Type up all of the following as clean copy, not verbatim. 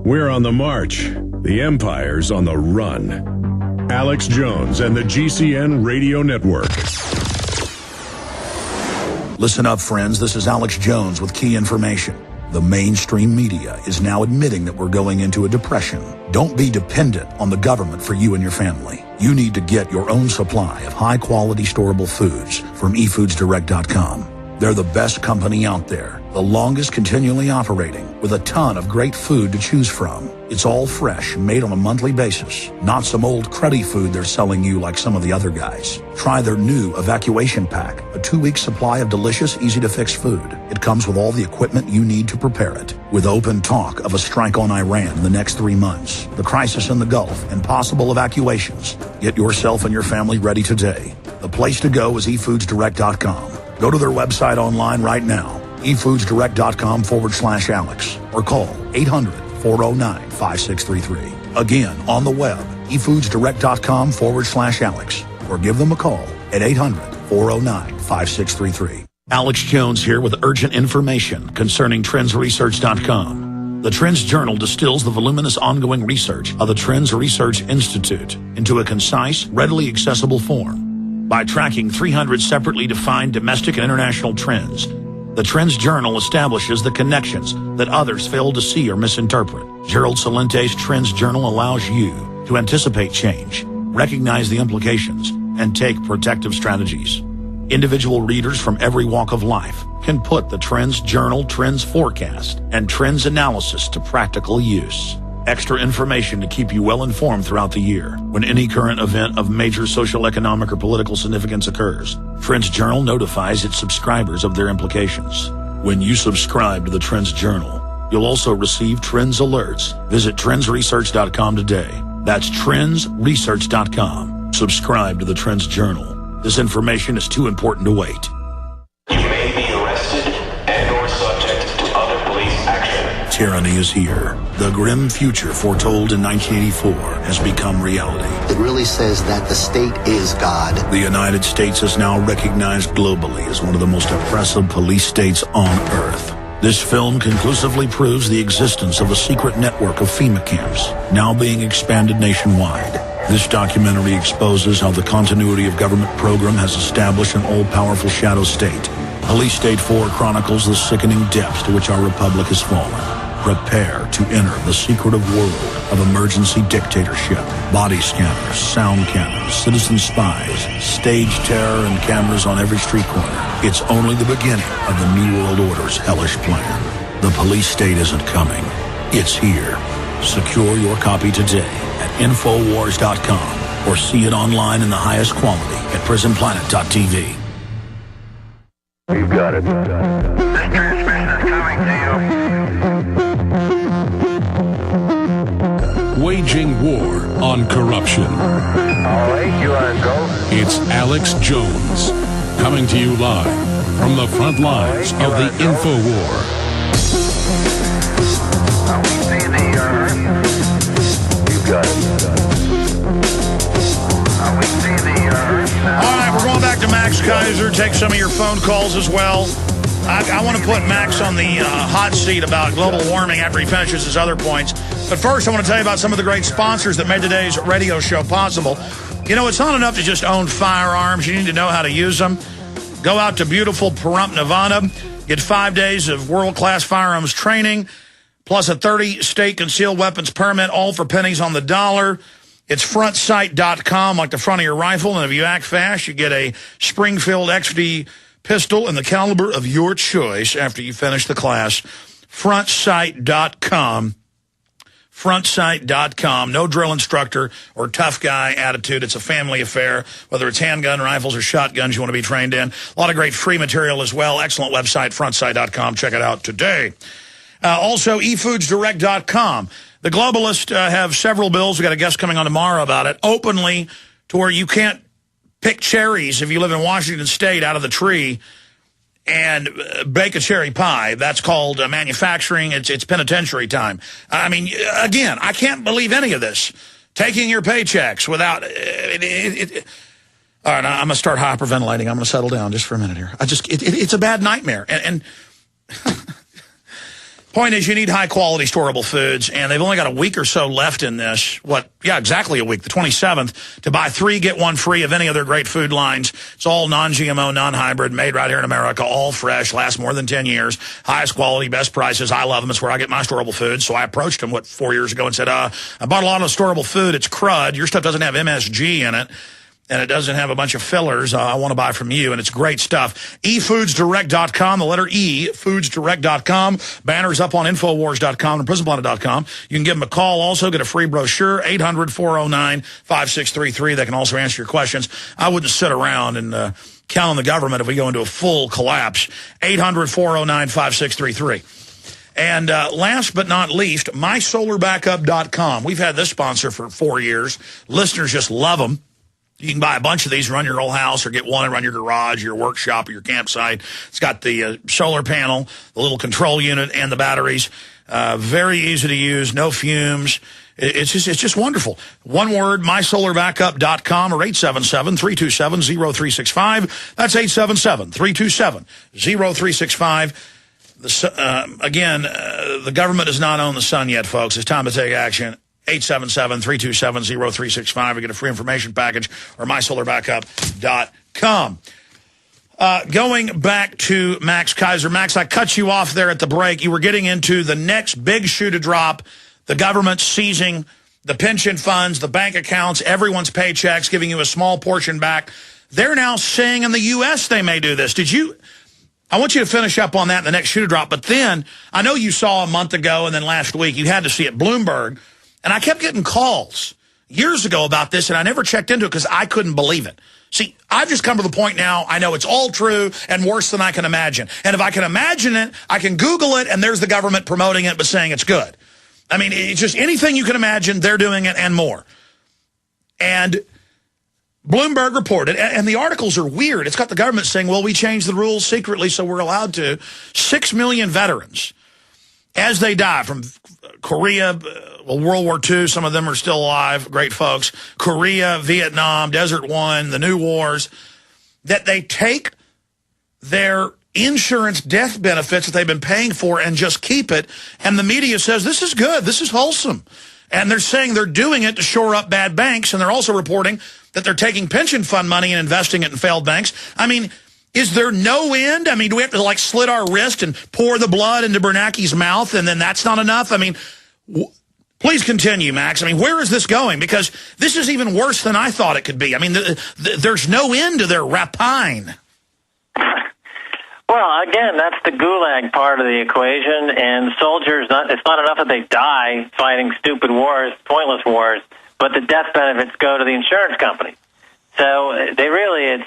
We're on the march. The empire's on the run. Alex Jones and the GCN Radio Network. Listen up, friends. This is Alex Jones with key information. The mainstream media is now admitting that we're going into a depression. Don't be dependent on the government for you and your family. You need to get your own supply of high-quality storable foods from efoodsdirect.com. They're the best company out there, the longest continually operating, with a ton of great food to choose from. It's all fresh, made on a monthly basis, not some old cruddy food they're selling you like some of the other guys. Try their new evacuation pack, a 2-week supply of delicious, easy-to-fix food. It comes with all the equipment you need to prepare it. With open talk of a strike on Iran in the next 3 months, the crisis in the Gulf, and possible evacuations, get yourself and your family ready today. The place to go is efoodsdirect.com. Go to their website online right now, efoodsdirect.com/Alex, or call 800-409-5633. Again, on the web, efoodsdirect.com/Alex, or give them a call at 800-409-5633. Alex Jones here with urgent information concerning trendsresearch.com. The Trends Journal distills the voluminous ongoing research of the Trends Research Institute into a concise, readily accessible form. By tracking 300 separately defined domestic and international trends, the Trends Journal establishes the connections that others fail to see or misinterpret. Gerald Salente's Trends Journal allows you to anticipate change, recognize the implications, and take protective strategies. Individual readers from every walk of life can put the Trends Journal Trends Forecast and Trends Analysis to practical use. Extra information to keep you well informed throughout the year when any current event of major social, economic, or political significance occurs. Trends Journal notifies its subscribers of their implications. When you subscribe to the Trends Journal, you'll also receive Trends Alerts. Visit trendsresearch.com today. That's trendsresearch.com. Subscribe to the Trends Journal. This information is too important to wait. You may be arrested and/or subject to other police action. Tyranny is here. The grim future foretold in 1984 has become reality. It really says that the state is God. The United States is now recognized globally as one of the most oppressive police states on earth. This film conclusively proves the existence of a secret network of FEMA camps, now being expanded nationwide. This documentary exposes how the continuity of government program has established an all-powerful shadow state. Police State 4 chronicles the sickening depths to which our republic has fallen. Prepare to enter the secretive world of emergency dictatorship. Body scanners, sound cannons, citizen spies, stage terror, and cameras on every street corner. It's only the beginning of the New World Order's hellish plan. The police state isn't coming. It's here. Secure your copy today at Infowars.com or see it online in the highest quality at PrisonPlanet.tv. You got it. This transmission is coming to you. Waging war on corruption. All right, you are go. It's Alex Jones, coming to you live from the front lines of the Info War. We see the you got it. We see the All right, we're going back to Max Keiser. Take some of your phone calls as well. I want to put Max on the hot seat about global warming after he finishes his other points. But first, I want to tell you about some of the great sponsors that made today's radio show possible. You know, it's not enough to just own firearms. You need to know how to use them. Go out to beautiful Pahrump, Nevada. Get 5 days of world-class firearms training, plus a 30-state concealed weapons permit, all for pennies on the dollar. It's frontsight.com, like the front of your rifle. And if you act fast, you get a Springfield XD pistol and the caliber of your choice after you finish the class. Frontsight.com. Frontsight.com. No drill instructor or tough guy attitude. It's a family affair, whether it's handgun, rifles, or shotguns you want to be trained in. A lot of great free material as well. Excellent website, frontsight.com. Check it out today. Also, efoodsdirect.com. The Globalists have several bills. We've got a guest coming on tomorrow about it, openly to where you can't pick cherries if you live in Washington State out of the tree and bake a cherry pie. That's called manufacturing. It's penitentiary time. I mean, again, I can't believe any of this. Taking your paychecks without... All right, I'm going to start hyperventilating. I'm going to settle down just for a minute here. It's a bad nightmare. And Point is, you need high-quality storable foods, and they've only got a week or so left in this. Exactly a week, the 27th, to buy 3, get 1 free of any of their great food lines. It's all non-GMO, non-hybrid, made right here in America, all fresh, lasts more than 10 years, highest quality, best prices. I love them. It's where I get my storable food. So I approached them, 4 years ago and said, I bought a lot of storable food. It's crud. Your stuff doesn't have MSG in it, and it doesn't have a bunch of fillers. I want to buy from you, and it's great stuff. eFoodsDirect.com, the letter E, foodsdirect.com. Banners up on Infowars.com and PrisonPlanet.com. You can give them a call. Also, get a free brochure, 800-409-5633. They can also answer your questions. I wouldn't sit around and count on the government if we go into a full collapse. 800-409-5633. And last but not least, MySolarBackup.com. We've had this sponsor for 4 years. Listeners just love them. You can buy a bunch of these, run your whole house, or get one and run your garage, your workshop, or your campsite. It's got the solar panel, the little control unit, and the batteries. Very easy to use, no fumes. It's just wonderful. One word, mysolarbackup.com or 877-327-0365. That's 877-327-0365. Again, the government does not own the sun yet, folks. It's time to take action. 877-327-0365. We get a free information package, or mysolarbackup.com. Going back to Max Keiser. Max, I cut you off there at the break. You were getting into the next big shoe to drop, the government seizing the pension funds, the bank accounts, everyone's paychecks, giving you a small portion back. They're now saying in the U.S. they may do this. I want you to finish up on that in the next shoe to drop, but then I know you saw a month ago and then last week you had to see it, Bloomberg. And I kept getting calls years ago about this, and I never checked into it because I couldn't believe it. See, I've just come to the point now, I know it's all true and worse than I can imagine. And if I can imagine it, I can Google it, and there's the government promoting it but saying it's good. I mean, it's just anything you can imagine, they're doing it and more. And Bloomberg reported, and the articles are weird. It's got the government saying, well, we changed the rules secretly so we're allowed to. 6 million veterans, as they die from Korea, World War II, some of them are still alive, great folks, Korea, Vietnam, Desert One, the new wars, that they take their insurance death benefits that they've been paying for and just keep it, and the media says, this is good, this is wholesome. And they're saying they're doing it to shore up bad banks, and they're also reporting that they're taking pension fund money and investing it in failed banks. I mean, is there no end? I mean, do we have to, like, slit our wrist and pour the blood into Bernanke's mouth, and then that's not enough? I mean, please continue, Max. I mean, where is this going? Because this is even worse than I thought it could be. I mean, there's no end to their rapine. Well, again, that's the gulag part of the equation, and soldiers, it's not enough that they die fighting stupid wars, pointless wars, but the death benefits go to the insurance company. So it's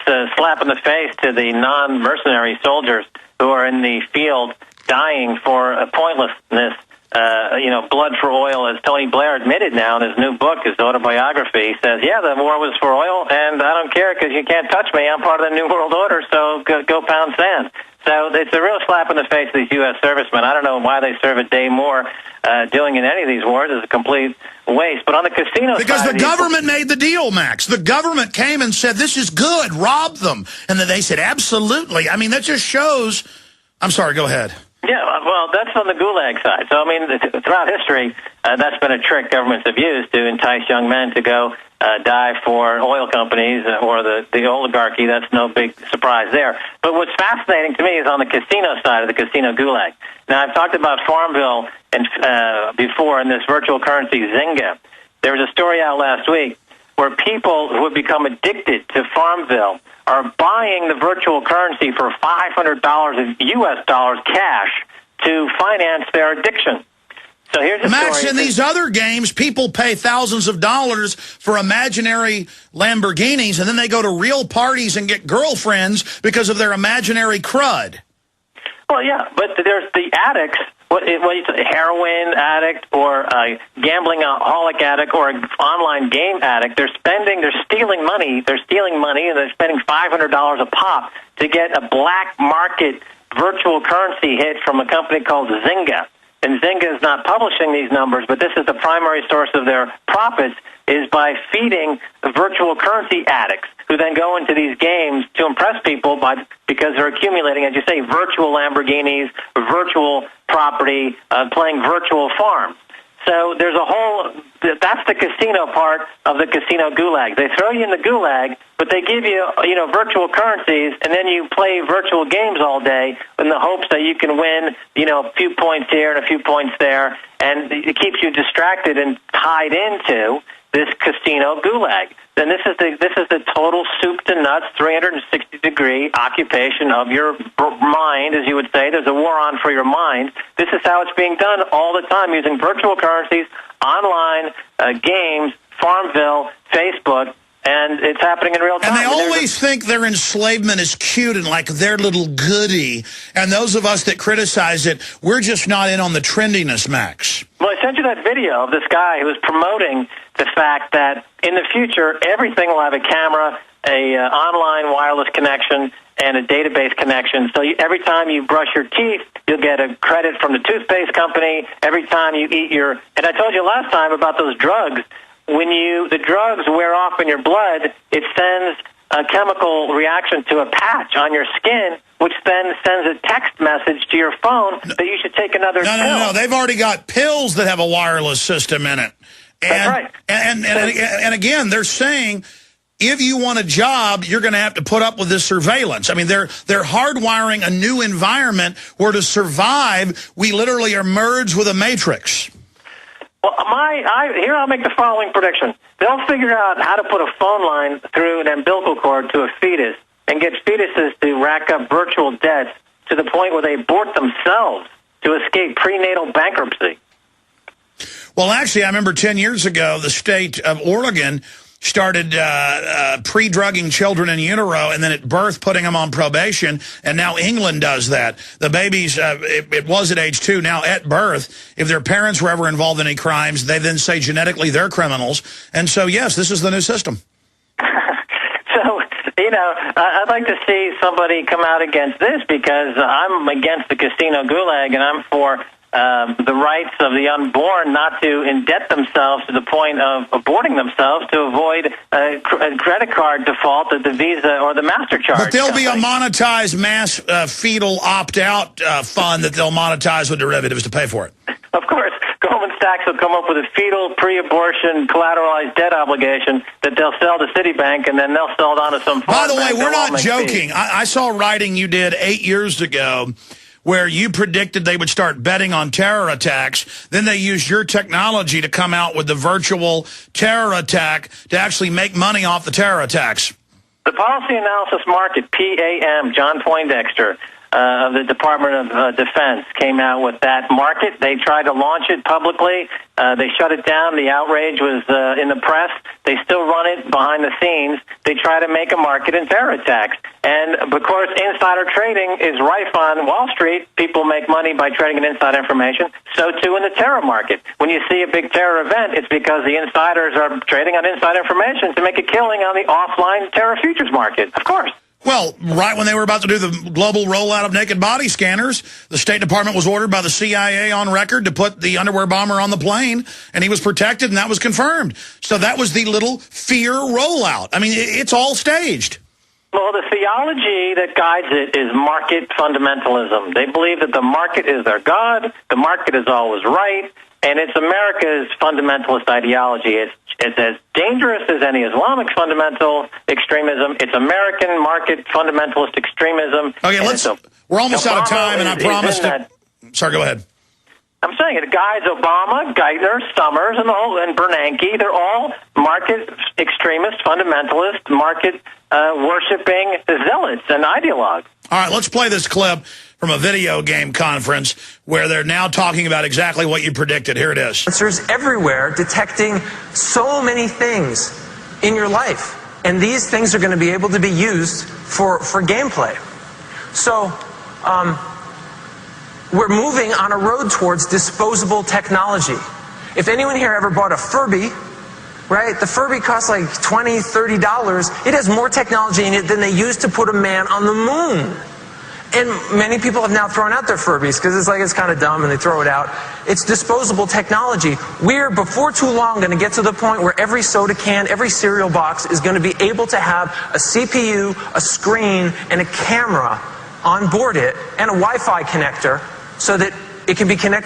a slap in the face to the non-mercenary soldiers who are in the field dying for a pointlessness, blood for oil, as Tony Blair admitted now in his new book, his autobiography. He says, yeah, the war was for oil, and I don't care because you can't touch me. I'm part of the New World Order, so go pound sand. So it's a real slap in the face of these U.S. servicemen. I don't know why they serve a day more doing in any of these wars. It's a complete waste. But on the casino because side... Because the government made the deal, Max. The government came and said, this is good, rob them. And then they said, absolutely. I mean, that just shows... I'm sorry, go ahead. Yeah, well, that's on the gulag side. So, I mean, throughout history, that's been a trick governments have used to entice young men to go die for oil companies or the oligarchy. That's no big surprise there. But what's fascinating to me is on the casino side of the casino gulag. Now, I've talked about Farmville before in this virtual currency Zynga. There was a story out last week where people who have become addicted to Farmville are buying the virtual currency for $500 in U.S. dollars cash to finance their addiction. So here's a Max, story. in these other games, people pay thousands of dollars for imaginary Lamborghinis, and then they go to real parties and get girlfriends because of their imaginary crud. Well, yeah, but there's the addicts, what is a heroin addict or a gambling-aholic addict or an online game addict. They're stealing money, and they're spending $500 a pop to get a black market virtual currency hit from a company called Zynga. And Zynga is not publishing these numbers, but this is the primary source of their profits, is by feeding the virtual currency addicts who then go into these games to impress people because they're accumulating, as you say, virtual Lamborghinis, virtual property, playing virtual farms. So there's a whole, that's the casino part of the casino gulag. They throw you in the gulag, but they give you, virtual currencies, and then you play virtual games all day in the hopes that you can win, a few points here and a few points there, and it keeps you distracted and tied into this casino gulag. Then this is the total soup to nuts, 360-degree occupation of your mind, as you would say. There's a war on for your mind. This is how it's being done all the time, using virtual currencies, online, games, Farmville, Facebook, and it's happening in real time. And they always think their enslavement is cute and like their little goodie. And those of us that criticize it, we're just not in on the trendiness, Max. Well, I sent you that video of this guy who was promoting the fact that in the future, everything will have a camera, a online wireless connection, and a database connection. So every time you brush your teeth, you'll get a credit from the toothpaste company. Every time you eat and I told you last time about those drugs. When the drugs wear off in your blood, it sends a chemical reaction to a patch on your skin, which then sends a text message to your phone that you should take another pill. No. They've already got pills that have a wireless system in it. That's right. And again, they're saying, if you want a job, you're going to have to put up with this surveillance. I mean, they're hardwiring a new environment where to survive, we literally are merged with a matrix. Well, here I'll make the following prediction. They'll figure out how to put a phone line through an umbilical cord to a fetus and get fetuses to rack up virtual debts to the point where they abort themselves to escape prenatal bankruptcy. Well, actually, I remember 10 years ago, the state of Oregon started pre-drugging children in utero, and then at birth putting them on probation, and now England does that. The babies, it was at age 2, now at birth, if their parents were ever involved in any crimes, they then say genetically they're criminals. And so, yes, this is the new system. So, I'd like to see somebody come out against this, because I'm against the casino gulag, and I'm for the rights of the unborn not to indebt themselves to the point of aborting themselves to avoid a credit card default at the Visa or the MasterCard. But there'll be a monetized mass fetal opt-out fund that they'll monetize with derivatives to pay for it. Of course. Goldman Sachs will come up with a fetal pre-abortion collateralized debt obligation that they'll sell to Citibank, and then they'll sell it on to some fund. By the way, we're not joking. I saw a writing you did 8 years ago where you predicted they would start betting on terror attacks. Then they used your technology to come out with the virtual terror attack to actually make money off the terror attacks. The Policy Analysis Market, PAM, John Poindexter of the Department of Defense, came out with that market. They tried to launch it publicly. They shut it down. The outrage was in the press. They still run it behind the scenes. They try to make a market in terror attacks. And, of course, insider trading is rife on Wall Street. People make money by trading in inside information. So, too, in the terror market. When you see a big terror event, it's because the insiders are trading on inside information to make a killing on the offline terror futures market. Of course. Well, right when they were about to do the global rollout of naked body scanners, the State Department was ordered by the CIA on record to put the underwear bomber on the plane, and he was protected, and that was confirmed. So that was the little fear rollout. I mean, it's all staged. Well, the theology that guides it is market fundamentalism. They believe that the market is their God, the market is always right, and it's America's fundamentalist ideology. It's as dangerous as any Islamic fundamental extremism. It's American market fundamentalist extremism. Okay, we're almost out of time, and I promised to... Sorry, go ahead. I'm saying it guides Obama, Geithner, Summers, and Bernanke. They're all market extremist, fundamentalist, market worshipping zealots and ideologues. All right, let's play this clip from a video game conference where they're now talking about exactly what you predicted. Here it is. Sensors everywhere detecting so many things in your life. And these things are going to be able to be used for gameplay. So, we're moving on a road towards disposable technology. If anyone here ever bought a Furby, right? The Furby costs like $20, $30. It has more technology in it than they used to put a man on the moon. And many people have now thrown out their Furbies because it's kind of dumb and they throw it out. It's disposable technology. We're before too long going to get to the point where every soda can, every cereal box is going to be able to have a CPU, a screen, and a camera on board it, and a Wi-Fi connector so that it can be connected